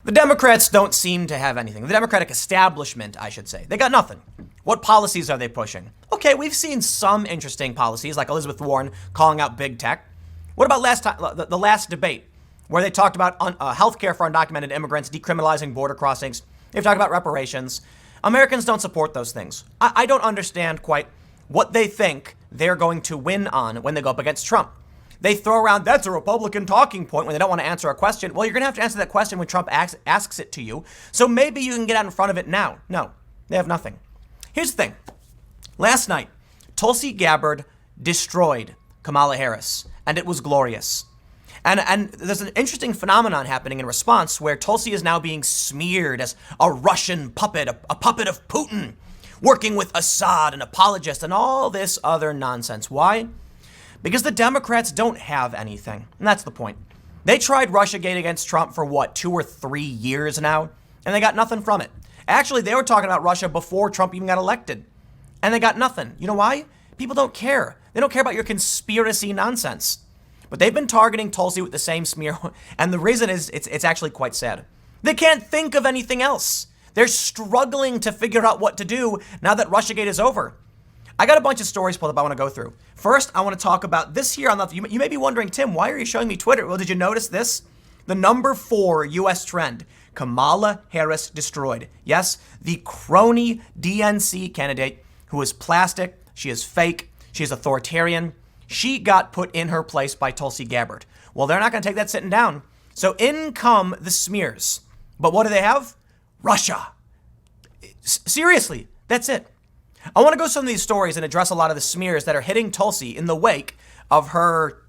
The Democrats don't seem to have anything. The Democratic establishment, I should say. They got nothing. What policies are they pushing? Okay, we've seen some interesting policies, like Elizabeth Warren calling out big tech. What about the last debate, where they talked about health care for undocumented immigrants, decriminalizing border crossings? They've talked about reparations. Americans don't support those things. I don't understand quite what they think they're going to win on when they go up against Trump. They throw around, that's a Republican talking point when they don't want to answer a question. Well, you're going to have to answer that question when Trump asks it to you. So maybe you can get out in front of it now. No, they have nothing. Here's the thing. Last night, Tulsi Gabbard destroyed Kamala Harris, and it was glorious. And there's an interesting phenomenon happening in response where Tulsi is now being smeared as a Russian puppet, a puppet of Putin, working with Assad, an apologist, and all this other nonsense. Why? Because the Democrats don't have anything. And that's the point. They tried Russiagate against Trump for 2 or 3 years now, and they got nothing from it. Actually, they were talking about Russia before Trump even got elected, and they got nothing. You know why? People don't care. They don't care about your conspiracy nonsense. But they've been targeting Tulsi with the same smear, and the reason is it's actually quite sad. They can't think of anything else. They're struggling to figure out what to do now that Russiagate is over. I got a bunch of stories pulled up I want to go through. First, I want to talk about this here on the... You may be wondering, Tim, why are you showing me Twitter? Well, did you notice this? The number 4 U.S. trend, Kamala Harris destroyed. Yes, the crony DNC candidate who is plastic, she is fake, she is authoritarian. She got put in her place by Tulsi Gabbard. Well, they're not going to take that sitting down. So in come the smears. But what do they have? Russia. Seriously, that's it. I want to go through some of these stories and address a lot of the smears that are hitting Tulsi in the wake of her,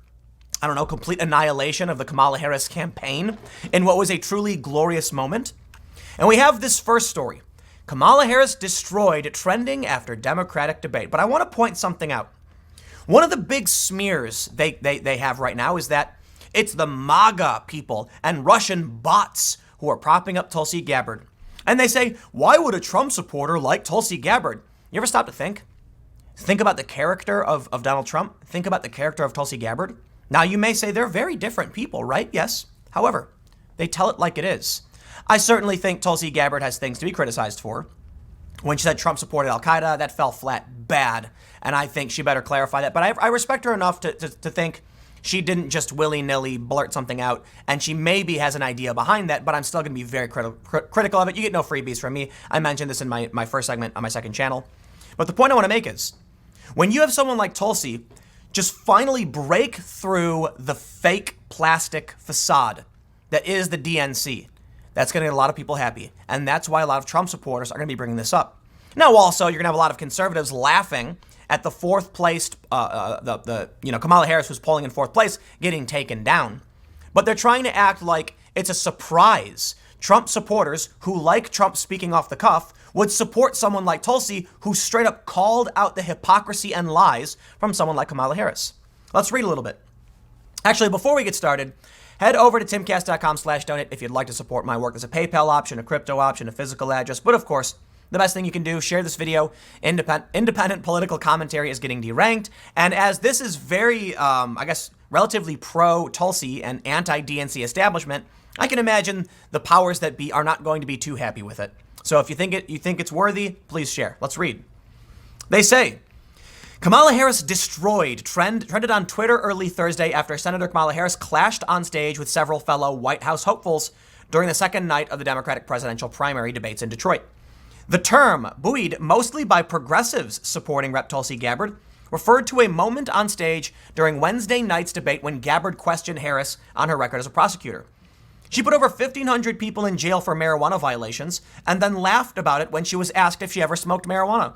complete annihilation of the Kamala Harris campaign in what was a truly glorious moment. And we have this first story. Kamala Harris destroyed trending after Democratic debate. But I want to point something out. One of the big smears they have right now is that it's the MAGA people and Russian bots who are propping up Tulsi Gabbard. And they say, why would a Trump supporter like Tulsi Gabbard? You ever stop to think? Think about the character of Donald Trump. Think about the character of Tulsi Gabbard. Now, you may say they're very different people, right? Yes. However, they tell it like it is. I certainly think Tulsi Gabbard has things to be criticized for. When she said Trump supported al-Qaeda, that fell flat bad. And I think she better clarify that. But I respect her enough to think she didn't just willy-nilly blurt something out. And she maybe has an idea behind that, but I'm still going to be very critical of it. You get no freebies from me. I mentioned this in my first segment on my second channel. But the point I want to make is, when you have someone like Tulsi just finally break through the fake plastic facade that is the DNC, that's going to get a lot of people happy. And that's why a lot of Trump supporters are going to be bringing this up. Now, also, you're going to have a lot of conservatives laughing at the fourth placed, Kamala Harris, who's polling in fourth place, getting taken down. But they're trying to act like it's a surprise. Trump supporters who like Trump speaking off the cuff would support someone like Tulsi, who straight up called out the hypocrisy and lies from someone like Kamala Harris. Let's read a little bit. Actually, before we get started, head over to timcast.com/donate if you'd like to support my work. There's a PayPal option, a crypto option, a physical address. But of course, the best thing you can do, share this video. Independent political commentary is getting deranked. And as this is very, relatively pro-Tulsi and anti-DNC establishment, I can imagine the powers that be are not going to be too happy with it. So if you think it's worthy, please share. Let's read. They say, Kamala Harris destroyed trended on Twitter early Thursday after Senator Kamala Harris clashed on stage with several fellow White House hopefuls during the second night of the Democratic presidential primary debates in Detroit. The term, buoyed mostly by progressives supporting Rep. Tulsi Gabbard, referred to a moment on stage during Wednesday night's debate when Gabbard questioned Harris on her record as a prosecutor. She put over 1,500 people in jail for marijuana violations and then laughed about it when she was asked if she ever smoked marijuana.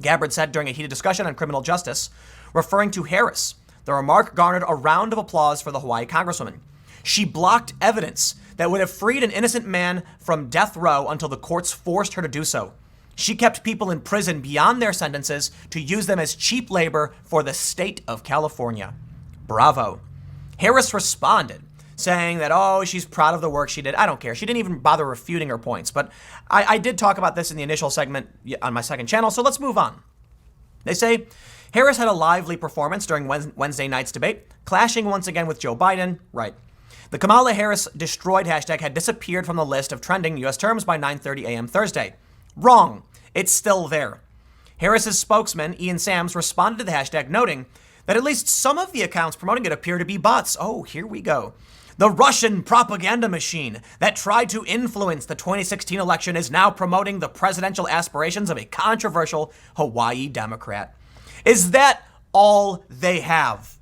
Gabbard said during a heated discussion on criminal justice, referring to Harris. The remark garnered a round of applause for the Hawaii congresswoman. She blocked evidence that would have freed an innocent man from death row until the courts forced her to do so. She kept people in prison beyond their sentences to use them as cheap labor for the state of California. Bravo. Harris responded, saying that, she's proud of the work she did. I don't care. She didn't even bother refuting her points. But I did talk about this in the initial segment on my second channel, so let's move on. They say Harris had a lively performance during Wednesday night's debate, clashing once again with Joe Biden. Right. The Kamala Harris destroyed hashtag had disappeared from the list of trending U.S. terms by 9:30 a.m. Thursday. Wrong. It's still there. Harris's spokesman, Ian Sams, responded to the hashtag, noting that at least some of the accounts promoting it appear to be bots. Oh, here we go. The Russian propaganda machine that tried to influence the 2016 election is now promoting the presidential aspirations of a controversial Hawaii Democrat. Is that all they have?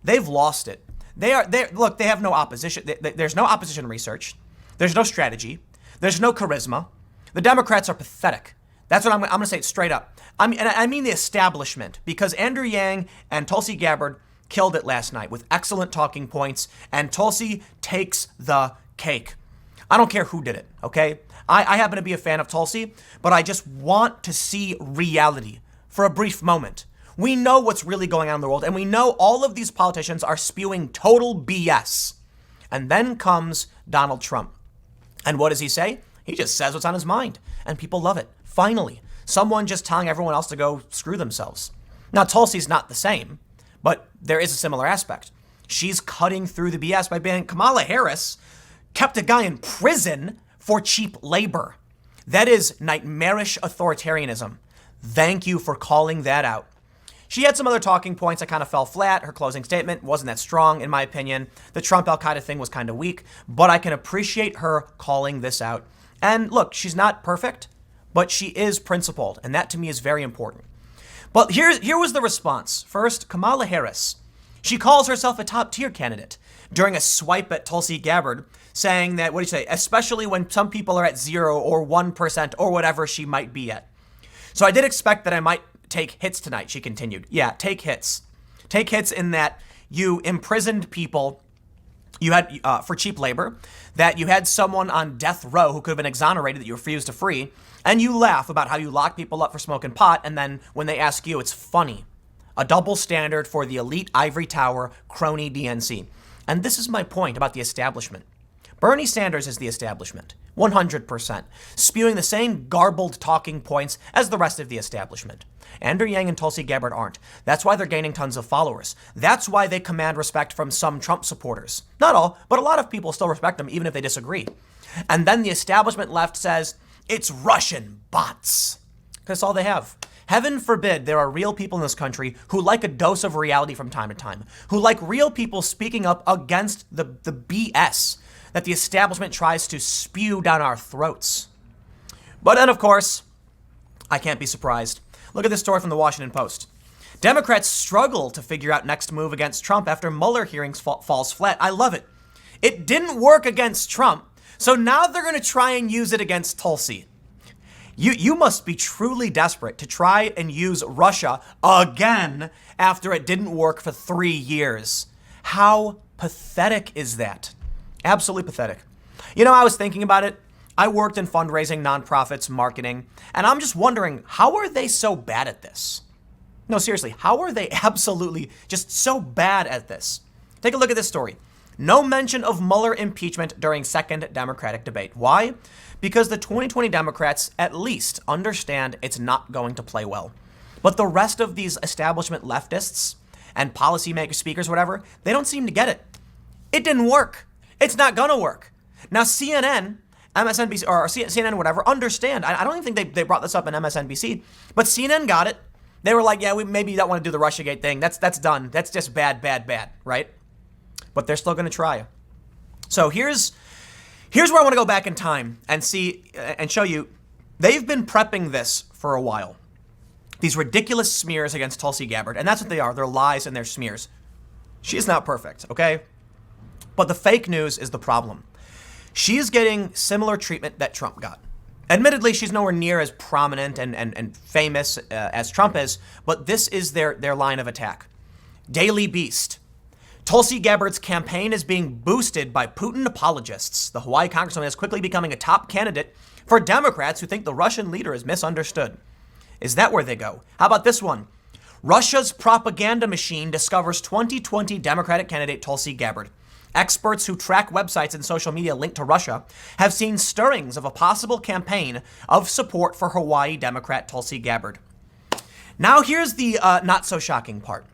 They've lost it. They have no opposition. There's no opposition research. There's no strategy. There's no charisma. The Democrats are pathetic. That's what I'm going to say it straight up. I mean the establishment, because Andrew Yang and Tulsi Gabbard killed it last night with excellent talking points, and Tulsi takes the cake. I don't care who did it, okay? I happen to be a fan of Tulsi, but I just want to see reality for a brief moment. We know what's really going on in the world, and we know all of these politicians are spewing total BS. And then comes Donald Trump. And what does he say? He just says what's on his mind, and people love it. Finally, someone just telling everyone else to go screw themselves. Now, Tulsi's not the same, but there is a similar aspect. She's cutting through the BS by being Kamala Harris kept a guy in prison for cheap labor. That is nightmarish authoritarianism. Thank you for calling that out. She had some other talking points that kind of fell flat. Her closing statement wasn't that strong, in my opinion. The Trump Al-Qaeda thing was kind of weak, but I can appreciate her calling this out. And look, she's not perfect, but she is principled, and that to me is very important. But here was the response. First, Kamala Harris. She calls herself a top-tier candidate during a swipe at Tulsi Gabbard, saying that, what do you say, especially when some people are at 0 or 1% or whatever she might be at. So I did expect that I might take hits tonight, she continued. Yeah, take hits. Take hits in that you imprisoned people you had for cheap labor, that you had someone on death row who could have been exonerated that you refused to free, and you laugh about how you lock people up for smoking pot, and then when they ask you, it's funny. A double standard for the elite ivory tower crony DNC. And this is my point about the establishment. Bernie Sanders is the establishment, 100%, spewing the same garbled talking points as the rest of the establishment. Andrew Yang and Tulsi Gabbard aren't. That's why they're gaining tons of followers. That's why they command respect from some Trump supporters. Not all, but a lot of people still respect them, even if they disagree. And then the establishment left says, it's Russian bots. That's all they have. Heaven forbid there are real people in this country who like a dose of reality from time to time, who like real people speaking up against the BS that the establishment tries to spew down our throats. But then, of course, I can't be surprised. Look at this story from the Washington Post. Democrats struggle to figure out next move against Trump after Mueller hearings falls flat. I love it. It didn't work against Trump, so now they're going to try and use it against Tulsi. You must be truly desperate to try and use Russia again after it didn't work for 3 years. How pathetic is that? Absolutely pathetic. You know, I was thinking about it. I worked in fundraising, nonprofits, marketing, and I'm just wondering, how are they so bad at this? No, seriously, how are they absolutely just so bad at this? Take a look at this story. No mention of Mueller impeachment during second Democratic debate. Why? Because the 2020 Democrats at least understand it's not going to play well. But the rest of these establishment leftists and policymakers, speakers, whatever, they don't seem to get it. It didn't work. It's not going to work. Now, CNN, MSNBC, or CNN, whatever, understand. I don't even think they brought this up in MSNBC, but CNN got it. They were like, yeah, we maybe don't want to do the Russiagate thing. That's done. That's just bad, right? But they're still going to try. So here's where I want to go back in time and see and show you. They've been prepping this for a while. These ridiculous smears against Tulsi Gabbard, and that's what they are. They're lies and they're smears. She's not perfect, okay? But the fake news is the problem. She is getting similar treatment that Trump got. Admittedly, she's nowhere near as prominent and famous as Trump is, but this is their line of attack. Daily Beast. Tulsi Gabbard's campaign is being boosted by Putin apologists. The Hawaii congresswoman is quickly becoming a top candidate for Democrats who think the Russian leader is misunderstood. Is that where they go? How about this one? Russia's propaganda machine discovers 2020 Democratic candidate Tulsi Gabbard. Experts who track websites and social media linked to Russia have seen stirrings of a possible campaign of support for Hawaii Democrat Tulsi Gabbard. Now here's the not so shocking part.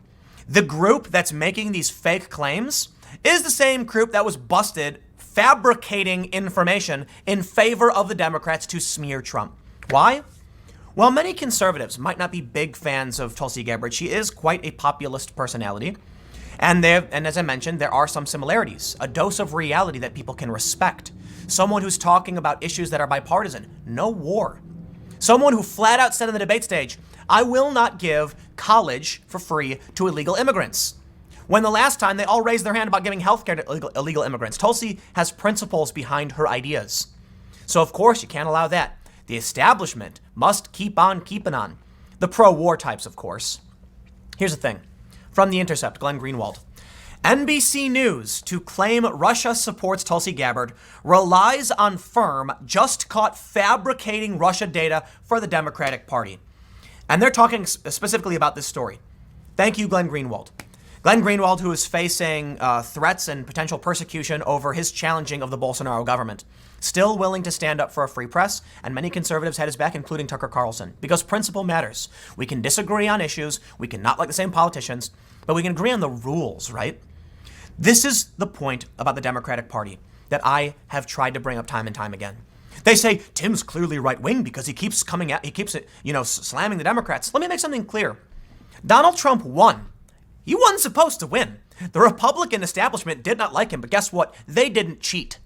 The group that's making these fake claims, is the same group that was busted fabricating information in favor of the Democrats to smear Trump. Why? While many conservatives might not be big fans of Tulsi Gabbard, she is quite a populist personality. And as I mentioned, there are some similarities, a dose of reality that people can respect. Someone who's talking about issues that are bipartisan, no war. Someone who flat out said on the debate stage, I will not give college for free to illegal immigrants. When the last time they all raised their hand about giving health care to illegal immigrants. Tulsi has principles behind her ideas. So of course you can't allow that. The establishment must keep on keeping on. The pro-war types, of course. Here's the thing. From The Intercept, Glenn Greenwald. NBC News to claim Russia supports Tulsi Gabbard relies on firm just caught fabricating Russia data for the Democratic Party. And they're talking specifically about this story. Thank you, Glenn Greenwald. Glenn Greenwald, who is facing threats and potential persecution over his challenging of the Bolsonaro government. Still willing to stand up for a free press, and many conservatives had his back, including Tucker Carlson, because principle matters. We can disagree on issues, we can not like the same politicians, but we can agree on the rules, right? This is the point about the Democratic Party that I have tried to bring up time and time again. They say, Tim's clearly right-wing because he keeps slamming the Democrats. Let me make something clear. Donald Trump won. He wasn't supposed to win. The Republican establishment did not like him, but guess what? They didn't cheat.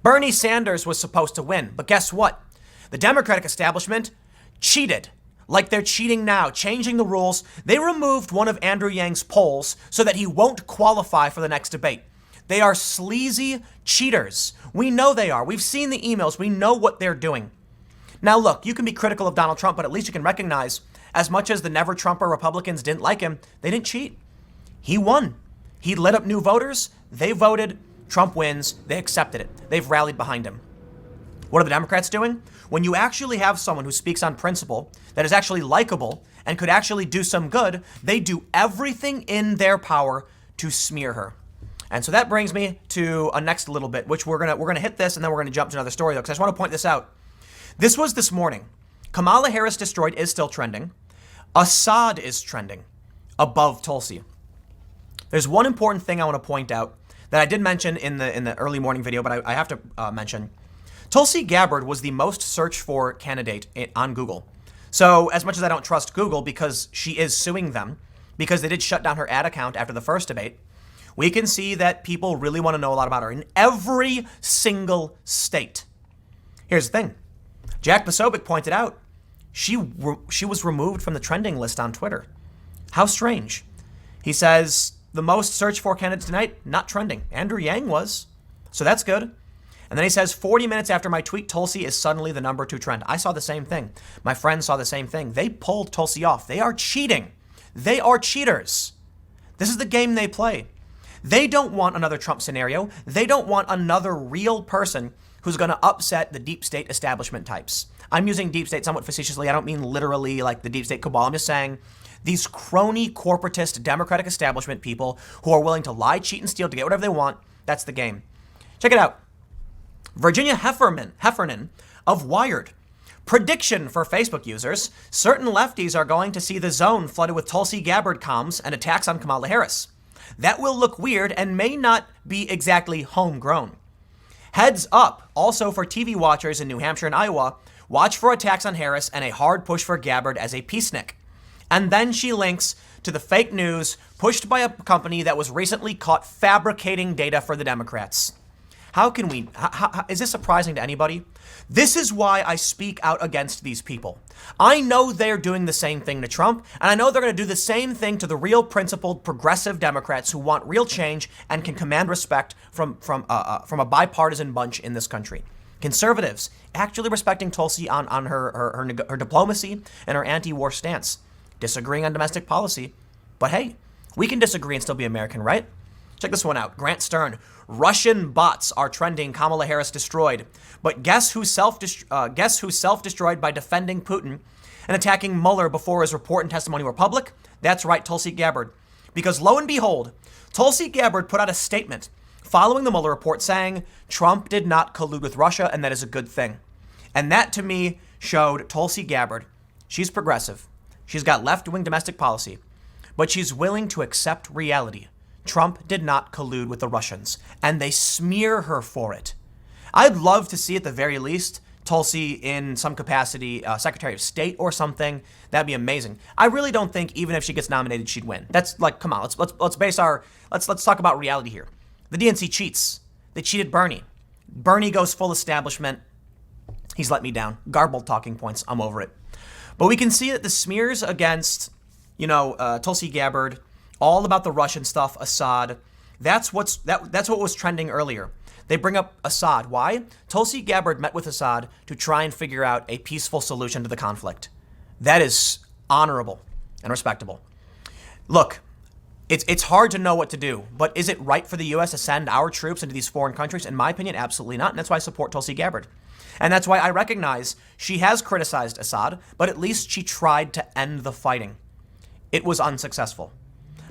Bernie Sanders was supposed to win, but guess what? The Democratic establishment cheated, like they're cheating now, changing the rules. They removed one of Andrew Yang's polls so that he won't qualify for the next debate. They are sleazy cheaters. We know they are. We've seen the emails. We know what they're doing. Now, look, you can be critical of Donald Trump, but at least you can recognize, as much as the never-Trumper Republicans didn't like him, they didn't cheat. He won. He lit up new voters. They voted. Trump wins. They accepted it. They've rallied behind him. What are the Democrats doing? When you actually have someone who speaks on principle, that is actually likable and could actually do some good, they do everything in their power to smear her. And so that brings me to a next little bit, which we're gonna hit this, and then we're gonna jump to another story, though, because I just want to point this out. This was this morning. Kamala Harris Destroyed is still trending. Assad is trending above Tulsi. There's one important thing I want to point out that I did mention in the early morning video, but I have to mention. Tulsi Gabbard was the most searched for candidate on Google. So as much as I don't trust Google because she is suing them, because they did shut down her ad account after the first debate, we can see that people really want to know a lot about her in every single state. Here's the thing. Jack Posobiec pointed out she was removed from the trending list on Twitter. How strange. He says the most searched for candidate tonight, not trending. Andrew Yang was. So that's good. And then he says 40 minutes after my tweet, Tulsi is suddenly the number 2 trend. I saw the same thing. My friends saw the same thing. They pulled Tulsi off. They are cheating. They are cheaters. This is the game they play. They don't want another Trump scenario. They don't want another real person who's going to upset the deep state establishment types. I'm using deep state somewhat facetiously. I don't mean literally like the deep state cabal. I'm just saying these crony corporatist Democratic establishment people who are willing to lie, cheat, and steal to get whatever they want. That's the game. Check it out. Virginia Heffernan of Wired. Prediction for Facebook users. Certain lefties are going to see the zone flooded with Tulsi Gabbard comms and attacks on Kamala Harris. That will look weird and may not be exactly homegrown. Heads up, also for TV watchers in New Hampshire and Iowa, watch for attacks on Harris and a hard push for Gabbard as a peacenik. And then she links to the fake news pushed by a company that was recently caught fabricating data for the Democrats. How can we, is this surprising to anybody? This is why I speak out against these people. I know they're doing the same thing to Trump, and I know they're going to do the same thing to the real principled progressive Democrats who want real change and can command respect from a bipartisan bunch in this country. Conservatives actually respecting Tulsi on her diplomacy and her anti-war stance, disagreeing on domestic policy. But hey, we can disagree and still be American, right? Check this one out. Grant Stern. Russian bots are trending. Kamala Harris destroyed. But guess who self-destroyed by defending Putin and attacking Mueller before his report and testimony were public? That's right, Tulsi Gabbard. Because lo and behold, Tulsi Gabbard put out a statement following the Mueller report saying Trump did not collude with Russia, and that is a good thing. And that, to me, showed Tulsi Gabbard. She's progressive. She's got left-wing domestic policy. But she's willing to accept reality Trump did not collude with the Russians, and they smear her for it. I'd love to see, at the very least, Tulsi in some capacity, Secretary of State or something. That'd be amazing. I really don't think even if she gets nominated, she'd win. That's like, come on, let's talk about reality here. The DNC cheats. They cheated Bernie. Bernie goes full establishment. He's let me down. Garbled talking points. I'm over it. But we can see that the smears against, Tulsi Gabbard, all about the Russian stuff, Assad, that's what was trending earlier. They bring up Assad. Why? Tulsi Gabbard met with Assad to try and figure out a peaceful solution to the conflict. That is honorable and respectable. Look, it's hard to know what to do, but is it right for the U.S. to send our troops into these foreign countries? In my opinion, absolutely not, and that's why I support Tulsi Gabbard. And that's why I recognize she has criticized Assad, but at least she tried to end the fighting. It was unsuccessful.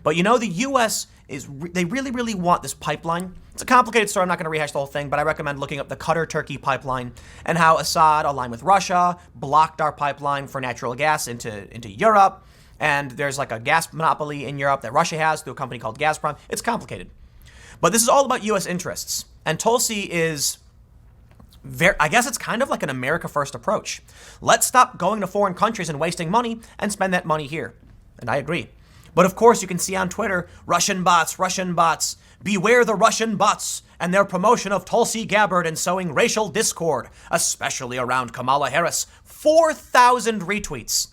But the U.S. they really, really want this pipeline. It's a complicated story. I'm not going to rehash the whole thing, but I recommend looking up the Qatar-Turkey pipeline and how Assad, aligned with Russia, blocked our pipeline for natural gas into Europe. And there's like a gas monopoly in Europe that Russia has through a company called Gazprom. It's complicated. But this is all about U.S. interests. And Tulsi is I guess it's kind of like an America First approach. Let's stop going to foreign countries and wasting money and spend that money here. And I agree. But of course, you can see on Twitter, Russian bots, beware the Russian bots and their promotion of Tulsi Gabbard and sowing racial discord, especially around Kamala Harris. 4,000 retweets.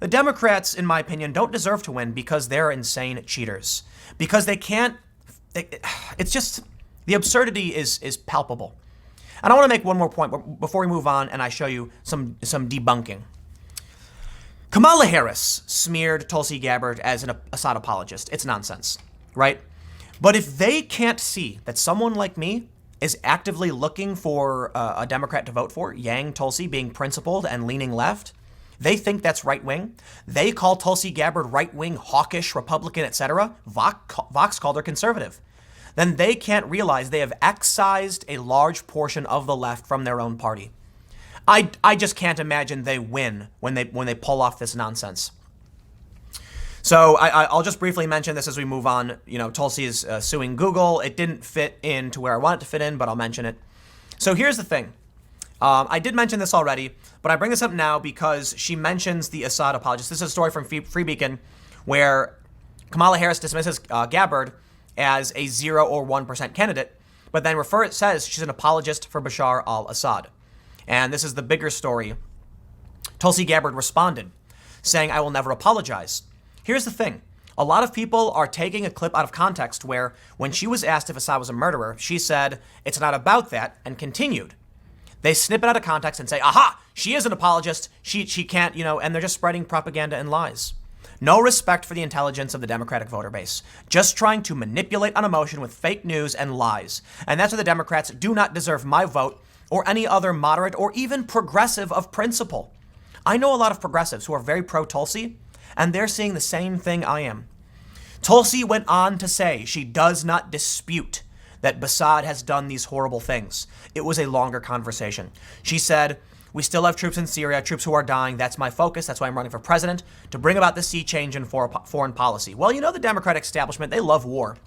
The Democrats, in my opinion, don't deserve to win because they're insane cheaters. Because they can't, it's just, the absurdity is palpable. And I want to make one more point before we move on and I show you some debunking. Kamala Harris smeared Tulsi Gabbard as an Assad apologist. It's nonsense, right? But if they can't see that someone like me is actively looking for a Democrat to vote for, Yang Tulsi being principled and leaning left, they think that's right-wing. They call Tulsi Gabbard right-wing, hawkish, Republican, etc. Vox called her conservative. Then they can't realize they have excised a large portion of the left from their own party. I just can't imagine they win when they pull off this nonsense. So I'll just briefly mention this as we move on. Tulsi is suing Google. It didn't fit into where I want it to fit in, but I'll mention it. So here's the thing. I did mention this already, but I bring this up now because she mentions the Assad apologist. This is a story from Free Beacon where Kamala Harris dismisses Gabbard as a 0 or 1% candidate, but then says she's an apologist for Bashar al-Assad. And this is the bigger story. Tulsi Gabbard responded, saying, "I will never apologize." Here's the thing. A lot of people are taking a clip out of context where when she was asked if Assad was a murderer, she said, "It's not about that," and continued. They snip it out of context and say, "Aha, she is an apologist. She can't, and they're just spreading propaganda and lies. No respect for the intelligence of the Democratic voter base. Just trying to manipulate on emotion with fake news and lies. And that's why the Democrats do not deserve my vote or any other moderate or even progressive of principle. I know a lot of progressives who are very pro-Tulsi, and they're seeing the same thing I am. Tulsi went on to say she does not dispute that Assad has done these horrible things. It was a longer conversation. She said, "We still have troops in Syria, troops who are dying. That's my focus. That's why I'm running for president, to bring about the sea change in foreign policy." Well, the Democratic establishment, they love war.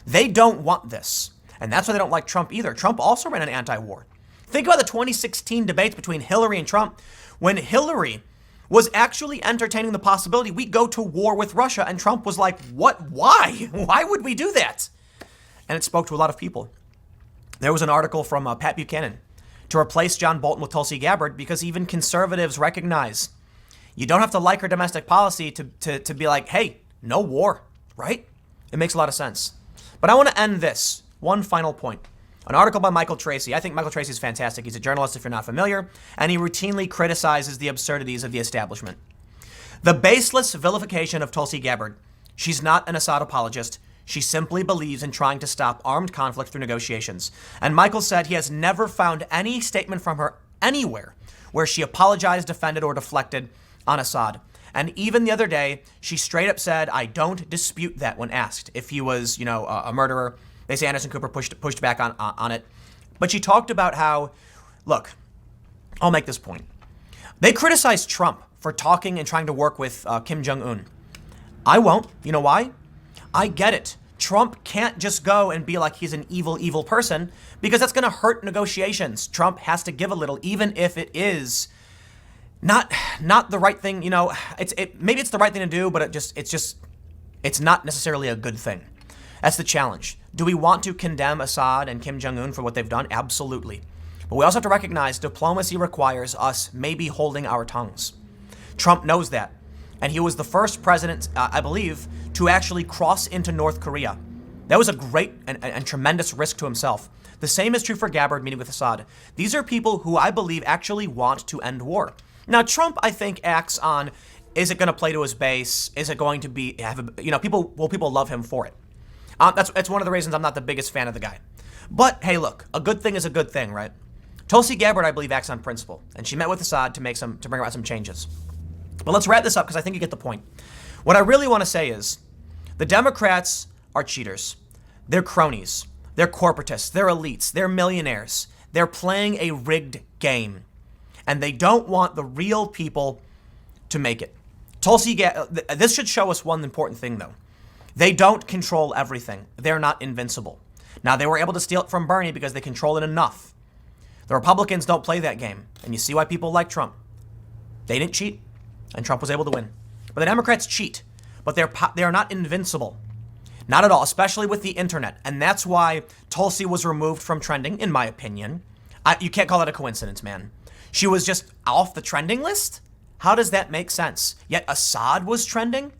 They don't want this. And that's why they don't like Trump either. Trump also ran an anti-war. Think about the 2016 debates between Hillary and Trump, when Hillary was actually entertaining the possibility we go to war with Russia, and Trump was like, "What? Why? Why would we do that?" And it spoke to a lot of people. There was an article from Pat Buchanan to replace John Bolton with Tulsi Gabbard because even conservatives recognize you don't have to like her domestic policy to be like, hey, no war, right? It makes a lot of sense. But I want to end this. One final point. An article by Michael Tracy. I think Michael Tracy is fantastic. He's a journalist, if you're not familiar, and he routinely criticizes the absurdities of the establishment. The baseless vilification of Tulsi Gabbard. She's not an Assad apologist. She simply believes in trying to stop armed conflict through negotiations. And Michael said he has never found any statement from her anywhere where she apologized, defended, or deflected on Assad. And even the other day, she straight up said, "I don't dispute that," when asked if he was, a murderer. They say Anderson Cooper pushed back on it. But she talked about how, look, I'll make this point. They criticized Trump for talking and trying to work with Kim Jong-un. I won't. You know why? I get it. Trump can't just go and be like he's an evil person, because that's going to hurt negotiations. Trump has to give a little, even if it is not the right thing. You know, maybe it's the right thing to do, but it's not necessarily a good thing. That's the challenge. Do we want to condemn Assad and Kim Jong-un for what they've done? Absolutely. But we also have to recognize diplomacy requires us maybe holding our tongues. Trump knows that. And he was the first president, I believe, to actually cross into North Korea. That was a great and tremendous risk to himself. The same is true for Gabbard meeting with Assad. These are people who I believe actually want to end war. Now, Trump, I think, acts on, is it going to play to his base? Is it going to be, people love him for it? That's one of the reasons I'm not the biggest fan of the guy. But hey, look, a good thing is a good thing, right? Tulsi Gabbard, I believe, acts on principle, and she met with Assad to bring about some changes. But let's wrap this up because I think you get the point. What I really want to say is the Democrats are cheaters. They're cronies. They're corporatists. They're elites. They're millionaires. They're playing a rigged game, and they don't want the real people to make it. This should show us one important thing, though. They don't control everything. They're not invincible. Now, they were able to steal it from Bernie because they control it enough. The Republicans don't play that game, and you see why people like Trump. They didn't cheat, and Trump was able to win. But the Democrats cheat, but they are not invincible. Not at all, especially with the internet. And that's why Tulsi was removed from trending, in my opinion. You can't call that a coincidence, man. She was just off the trending list? How does that make sense? Yet Assad was trending?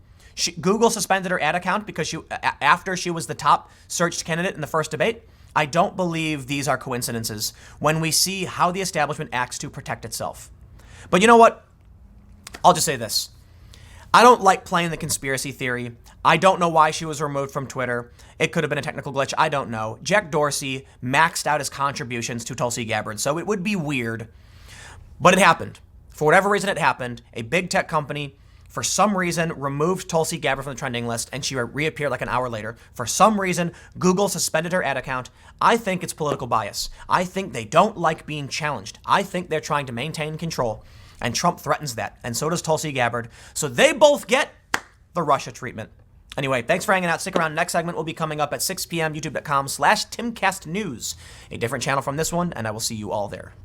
Google suspended her ad account because after she was the top searched candidate in the first debate. I don't believe these are coincidences when we see how the establishment acts to protect itself. But you know what? I'll just say this. I don't like playing the conspiracy theory. I don't know why she was removed from Twitter. It could have been a technical glitch. I don't know. Jack Dorsey maxed out his contributions to Tulsi Gabbard, so it would be weird. But it happened. For whatever reason it happened, a big tech company, for some reason, removed Tulsi Gabbard from the trending list, and she reappeared like an hour later. For some reason, Google suspended her ad account. I think it's political bias. I think they don't like being challenged. I think they're trying to maintain control, and Trump threatens that, and so does Tulsi Gabbard. So they both get the Russia treatment. Anyway, thanks for hanging out. Stick around. Next segment will be coming up at 6 p.m. youtube.com/TimCastNews, a different channel from this one, and I will see you all there.